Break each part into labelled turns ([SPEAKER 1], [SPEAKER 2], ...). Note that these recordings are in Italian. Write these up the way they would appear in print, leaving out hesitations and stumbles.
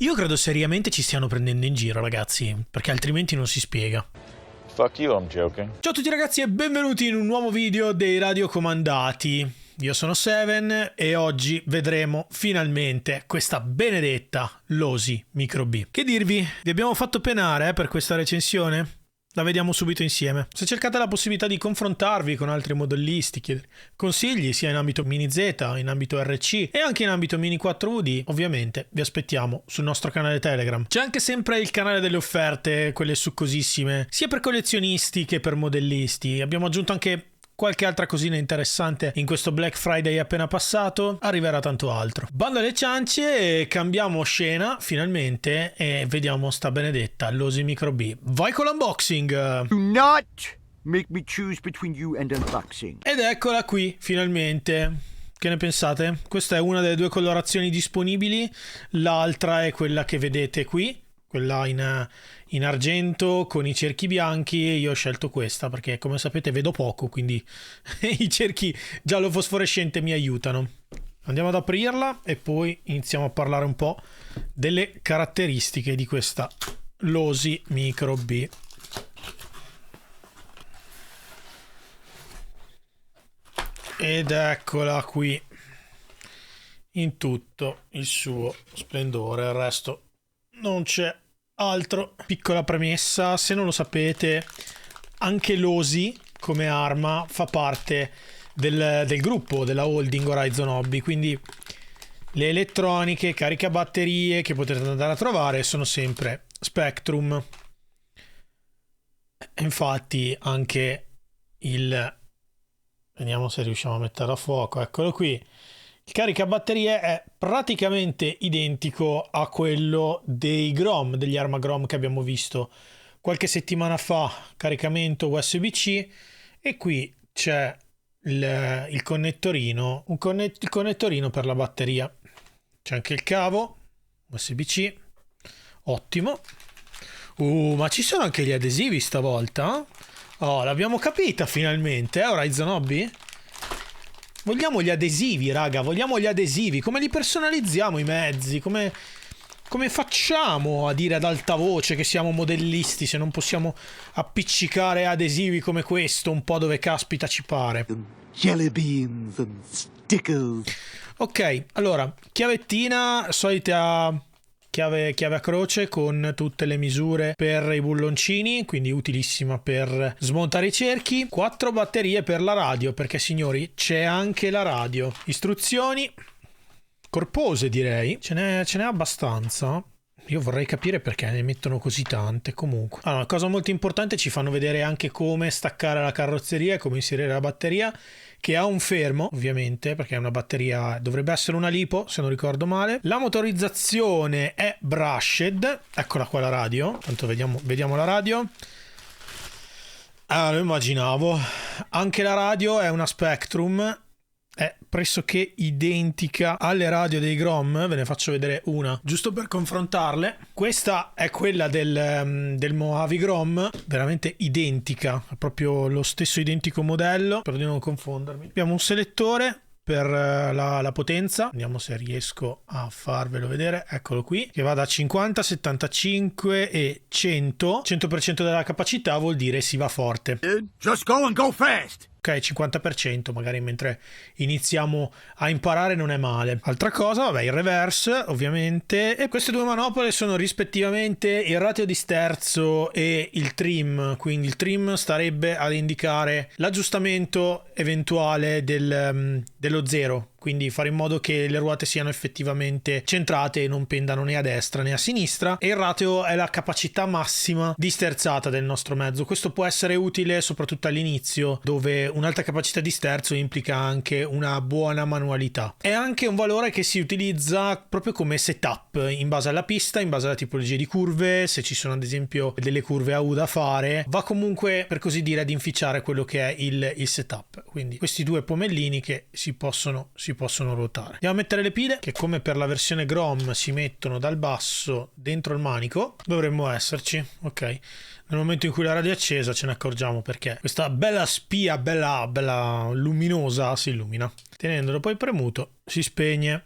[SPEAKER 1] Io credo seriamente ci stiano prendendo in giro, ragazzi, perché altrimenti non si spiega.
[SPEAKER 2] Fuck you, I'm joking.
[SPEAKER 1] Ciao a tutti ragazzi e benvenuti in un nuovo video dei radiocomandati. Io sono Seven e oggi vedremo finalmente questa benedetta Losi Micro B. Che dirvi? Vi abbiamo fatto penare per questa recensione? La vediamo subito insieme. Se cercate la possibilità di confrontarvi con altri modellisti, chiedere consigli sia in ambito Mini Z, in ambito RC e anche in ambito Mini 4UD, ovviamente vi aspettiamo sul nostro canale Telegram. C'è anche sempre il canale delle offerte, quelle succosissime, sia per collezionisti che per modellisti. Abbiamo aggiunto anche qualche altra cosina interessante in questo Black Friday appena passato, arriverà tanto altro. Bando alle ciance e cambiamo scena finalmente e vediamo sta benedetta Losi Micro B. Vai con l'unboxing!
[SPEAKER 3] Do not make me choose between you and unboxing.
[SPEAKER 1] Ed eccola qui finalmente. Che ne pensate? Questa è una delle due colorazioni disponibili, l'altra è quella che vedete qui, quella in argento con i cerchi bianchi. Io ho scelto questa perché come sapete vedo poco, quindi i cerchi giallo fosforescente mi aiutano. Andiamo ad aprirla e poi iniziamo a parlare un po' delle caratteristiche di questa Losi Micro B. Ed eccola qui in tutto il suo splendore, il resto non c'è altro. Piccola premessa, se non lo sapete, anche l'Osi come arma fa parte del gruppo della holding Horizon Hobby, quindi le elettroniche, caricabatterie che potete andare a trovare sono sempre Spectrum. Infatti anche vediamo se riusciamo a metterlo a fuoco, eccolo qui. Il caricabatterie è praticamente identico a quello dei Grom, degli Arma Grom che abbiamo visto qualche settimana fa, caricamento USB-C, e qui c'è il connettorino, il connettorino per la batteria. C'è anche il cavo USB-C, ottimo. Ma ci sono anche gli adesivi stavolta? Oh, l'abbiamo capita finalmente, Horizon Hobby? Vogliamo gli adesivi, raga, vogliamo gli adesivi. Come li personalizziamo i mezzi? Come facciamo a dire ad alta voce che siamo modellisti se non possiamo appiccicare adesivi come questo un po' dove caspita ci pare?
[SPEAKER 3] Jelly beans and stickers.
[SPEAKER 1] Ok, allora, chiavettina, solita chiave a croce con tutte le misure per i bulloncini, quindi utilissima per smontare i cerchi. 4 batterie per la radio, perché signori c'è anche la radio. Istruzioni corpose, direi, ce n'è abbastanza. Io vorrei capire perché ne mettono così tante. Comunque, allora, cosa molto importante, ci fanno vedere anche come staccare la carrozzeria e come inserire la batteria, che ha un fermo ovviamente perché è una batteria, dovrebbe essere una lipo se non ricordo male. La motorizzazione è brushed, eccola qua la radio, tanto vediamo la radio. Lo immaginavo. Anche la radio è una Spectrum, è pressoché identica alle radio dei Grom. Ve ne faccio vedere una giusto per confrontarle. Questa è quella del Mojave Grom, veramente identica, è proprio lo stesso identico modello, per di non confondermi. Abbiamo un selettore per la potenza, vediamo se riesco a farvelo vedere, eccolo qui, che va da 50, 75 e 100. 100% della capacità vuol dire si va forte.
[SPEAKER 3] Just go and go fast.
[SPEAKER 1] Ok, 50%, magari mentre iniziamo a imparare non è male. Altra cosa, vabbè, il reverse ovviamente. E queste due manopole sono rispettivamente il ratio di sterzo e il trim. Quindi il trim starebbe ad indicare l'aggiustamento eventuale dello zero, quindi fare in modo che le ruote siano effettivamente centrate e non pendano né a destra né a sinistra. E il ratio è la capacità massima di sterzata del nostro mezzo. Questo può essere utile soprattutto all'inizio, dove un'alta capacità di sterzo implica anche una buona manualità. È anche un valore che si utilizza proprio come setup in base alla pista, in base alla tipologia di curve. Se ci sono ad esempio delle curve a U da fare, va comunque per così dire ad inficiare quello che è il setup. Quindi questi due pomellini che si possono ruotare. Andiamo a mettere le pile, che come per la versione Grom si mettono dal basso dentro il manico. Dovremmo esserci, ok. Nel momento in cui la radio è accesa ce ne accorgiamo, perché questa bella spia, bella luminosa, si illumina. Tenendolo poi premuto si spegne.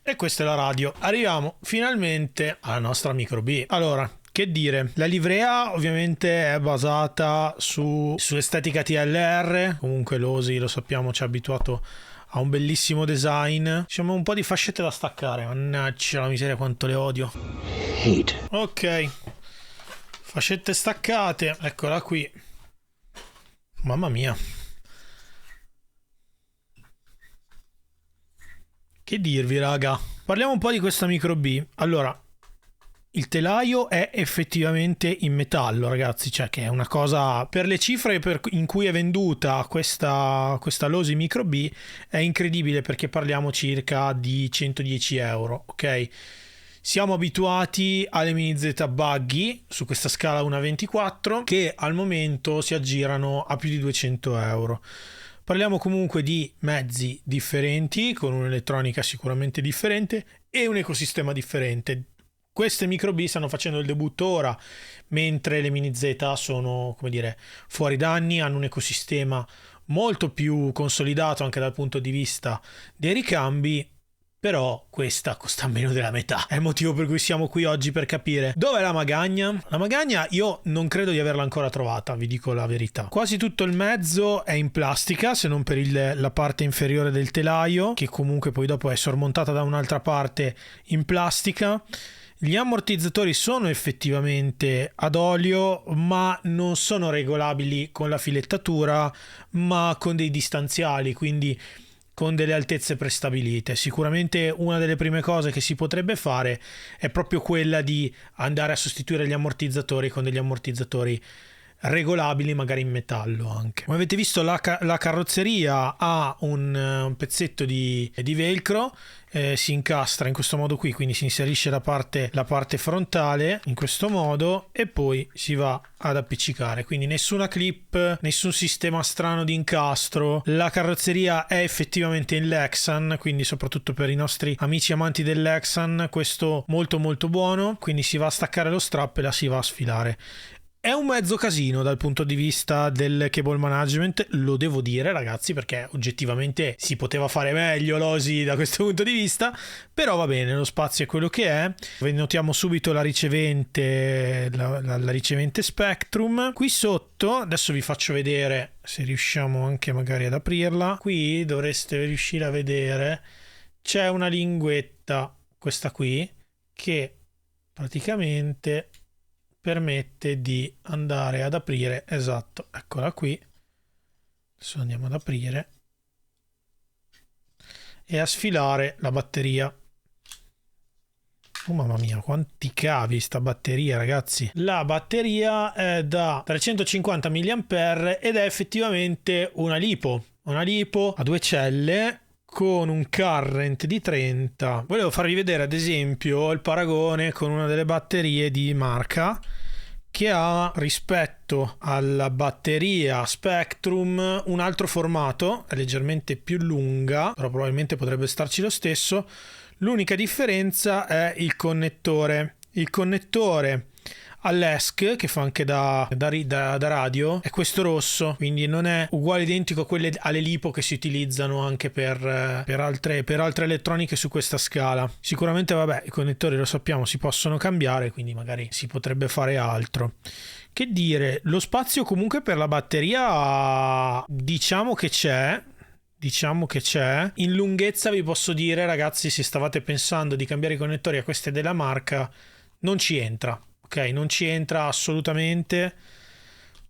[SPEAKER 1] E questa è la radio. Arriviamo finalmente alla nostra Micro B. Allora, che dire, la livrea ovviamente è basata sull'estetica TLR, comunque l'Osi lo sappiamo ci ha abituato a un bellissimo design. Diciamo un po' di fascette da staccare, mannaggia la miseria quanto le odio. Ok, fascette staccate, eccola qui. Mamma mia. Che dirvi raga, parliamo un po' di questa Micro B. Allora, il telaio è effettivamente in metallo ragazzi, cioè che è una cosa, per le cifre in cui è venduta questa Losi Micro B è incredibile, perché parliamo circa di 110 euro, ok? Siamo abituati alle mini Z buggy su questa scala 1/24 che al momento si aggirano a più di 200 euro. Parliamo comunque di mezzi differenti, con un'elettronica sicuramente differente e un ecosistema differente. Queste Micro B stanno facendo il debutto ora, mentre le mini Z sono, come dire, fuori da anni, hanno un ecosistema molto più consolidato anche dal punto di vista dei ricambi. Però questa costa meno della metà. È il motivo per cui siamo qui oggi, per capire dov'è la magagna. La magagna io non credo di averla ancora trovata, vi dico la verità. Quasi tutto il mezzo è in plastica, se non per la parte inferiore del telaio, che comunque poi dopo è sormontata da un'altra parte in plastica. Gli ammortizzatori sono effettivamente ad olio, ma non sono regolabili con la filettatura, ma con dei distanziali, quindi con delle altezze prestabilite. Sicuramente una delle prime cose che si potrebbe fare è proprio quella di andare a sostituire gli ammortizzatori con degli ammortizzatori regolabili, magari in metallo anche. Come avete visto la carrozzeria ha un pezzetto di velcro, si incastra in questo modo qui, quindi si inserisce la parte frontale in questo modo e poi si va ad appiccicare, quindi nessuna clip, nessun sistema strano di incastro. La carrozzeria è effettivamente in Lexan, quindi soprattutto per i nostri amici amanti del Lexan questo molto molto buono. Quindi si va a staccare lo strap e la si va a sfilare. È un mezzo casino dal punto di vista del cable management, lo devo dire ragazzi, perché oggettivamente si poteva fare meglio l'Osi da questo punto di vista, però va bene, lo spazio è quello che è. Notiamo subito la ricevente, la ricevente Spectrum. Qui sotto, adesso vi faccio vedere se riusciamo anche magari ad aprirla. Qui dovreste riuscire a vedere, c'è una linguetta, questa qui, che praticamente permette di andare ad aprire, esatto, eccola qui, adesso andiamo ad aprire e a sfilare la batteria. Oh mamma mia, quanti cavi sta batteria ragazzi. La batteria è da 350 mAh ed è effettivamente una lipo a 2 celle con un current di 30. Volevo farvi vedere ad esempio il paragone con una delle batterie di marca, che ha rispetto alla batteria Spectrum un altro formato, è leggermente più lunga, però probabilmente potrebbe starci lo stesso. L'unica differenza è il connettore. Il connettore all'ESC, che fa anche da radio, è questo rosso, quindi non è uguale, identico a quelle alle lipo che si utilizzano anche per altre elettroniche su questa scala. Sicuramente vabbè, i connettori lo sappiamo si possono cambiare, quindi magari si potrebbe fare altro. Che dire, lo spazio comunque per la batteria diciamo che c'è. In lunghezza vi posso dire ragazzi, se stavate pensando di cambiare i connettori a queste della marca, non ci entra. Ok, non ci entra assolutamente.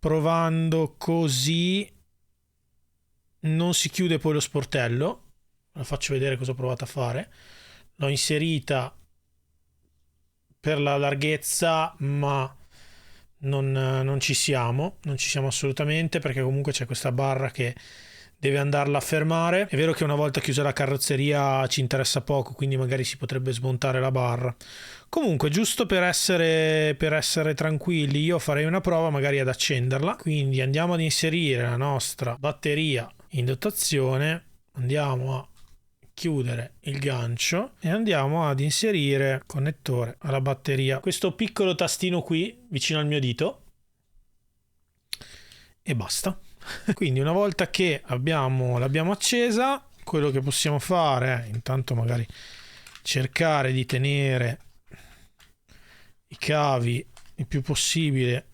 [SPEAKER 1] Provando così non si chiude poi lo sportello. Ve lo faccio vedere cosa ho provato a fare. L'ho inserita per la larghezza, ma non ci siamo assolutamente, perché comunque c'è questa barra che deve andarla a fermare. È vero che una volta chiusa la carrozzeria ci interessa poco, quindi magari si potrebbe smontare la barra. Comunque, giusto per essere tranquilli, io farei una prova magari ad accenderla. Quindi andiamo ad inserire la nostra batteria in dotazione, andiamo a chiudere il gancio e andiamo ad inserire il connettore alla batteria, questo piccolo tastino qui vicino al mio dito, e basta. Quindi una volta che l'abbiamo accesa, quello che possiamo fare è, intanto magari cercare di tenere i cavi il più possibile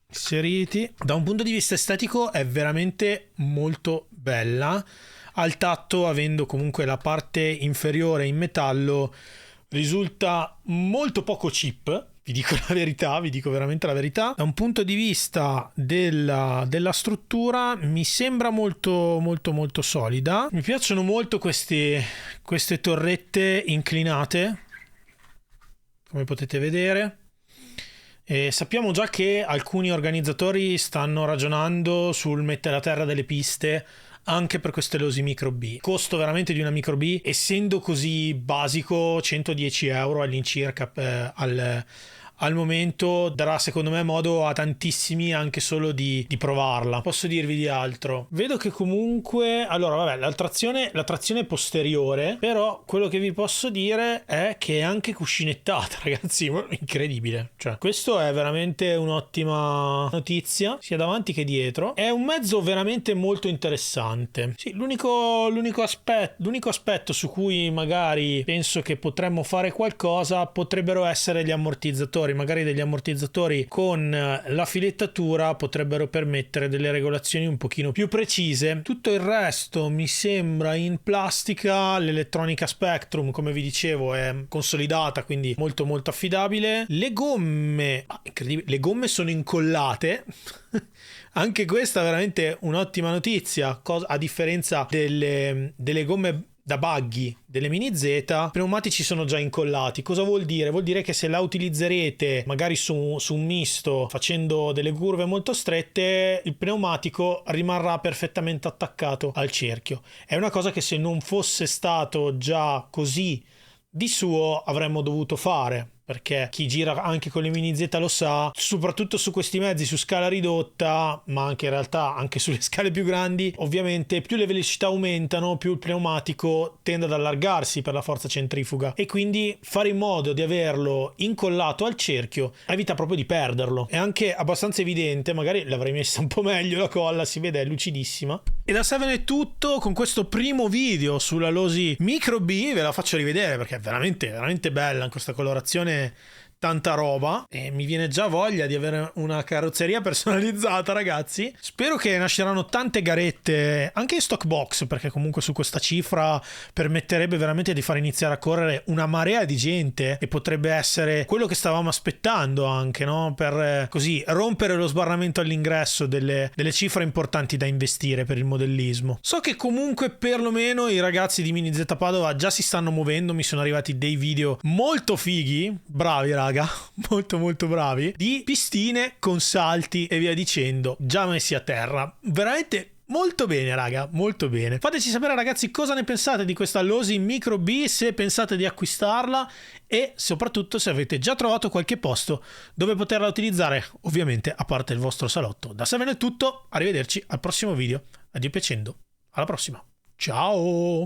[SPEAKER 1] inseriti. Da un punto di vista estetico è veramente molto bella. Al tatto, avendo comunque la parte inferiore in metallo, risulta molto poco cheap. Vi dico la verità, vi dico veramente la verità. Da un punto di vista della struttura mi sembra molto molto molto solida. Mi piacciono molto queste torrette inclinate, come potete vedere. E sappiamo già che alcuni organizzatori stanno ragionando sul mettere a terra delle piste anche per queste losi micro B. Il costo veramente di una micro B, essendo così basico, 110 euro all'incirca al momento, darà secondo me modo a tantissimi anche solo di provarla. Posso dirvi di altro? Vedo che comunque, allora vabbè, la trazione è posteriore, però quello che vi posso dire è che è anche cuscinettata, ragazzi, incredibile. Cioè, questo è veramente un'ottima notizia, sia davanti che dietro. È un mezzo veramente molto interessante. Sì, l'unico aspetto su cui magari penso che potremmo fare qualcosa potrebbero essere gli ammortizzatori. Magari degli ammortizzatori con la filettatura potrebbero permettere delle regolazioni un pochino più precise. Tutto il resto mi sembra in plastica. L'elettronica Spectrum, come vi dicevo, è consolidata, quindi molto molto affidabile. Le gomme, incredibile, le gomme sono incollate. Anche questa è veramente un'ottima notizia, a differenza delle gomme da buggy delle Mini Z. I pneumatici sono già incollati. Cosa vuol dire? Vuol dire che se la utilizzerete magari su un misto facendo delle curve molto strette, il pneumatico rimarrà perfettamente attaccato al cerchio. È una cosa che se non fosse stato già così di suo avremmo dovuto fare, perché chi gira anche con le Mini Z lo sa, soprattutto su questi mezzi su scala ridotta, ma anche in realtà anche sulle scale più grandi, ovviamente più le velocità aumentano, più il pneumatico tende ad allargarsi per la forza centrifuga, e quindi fare in modo di averlo incollato al cerchio evita proprio di perderlo. È anche abbastanza evidente, magari l'avrei messa un po' meglio la colla, si vede, è lucidissima. E da Seven è tutto con questo primo video sulla Losi Micro B. Ve la faccio rivedere perché è veramente veramente bella in questa colorazione, tanta roba, e mi viene già voglia di avere una carrozzeria personalizzata, ragazzi. Spero che nasceranno tante garette anche in stock box, perché comunque su questa cifra permetterebbe veramente di far iniziare a correre una marea di gente, e potrebbe essere quello che stavamo aspettando anche, no? Per così rompere lo sbarramento all'ingresso delle cifre importanti da investire per il modellismo. So che comunque perlomeno i ragazzi di Mini Z Padova già si stanno muovendo, mi sono arrivati dei video molto fighi, bravi raga, molto molto bravi, di pistine con salti e via dicendo, già messi a terra. Veramente molto bene, raga, molto bene. Fateci sapere, ragazzi, cosa ne pensate di questa Losi Micro B, se pensate di acquistarla e soprattutto se avete già trovato qualche posto dove poterla utilizzare, ovviamente a parte il vostro salotto. Da Seven è tutto, arrivederci al prossimo video. Addio piacendo, alla prossima, ciao!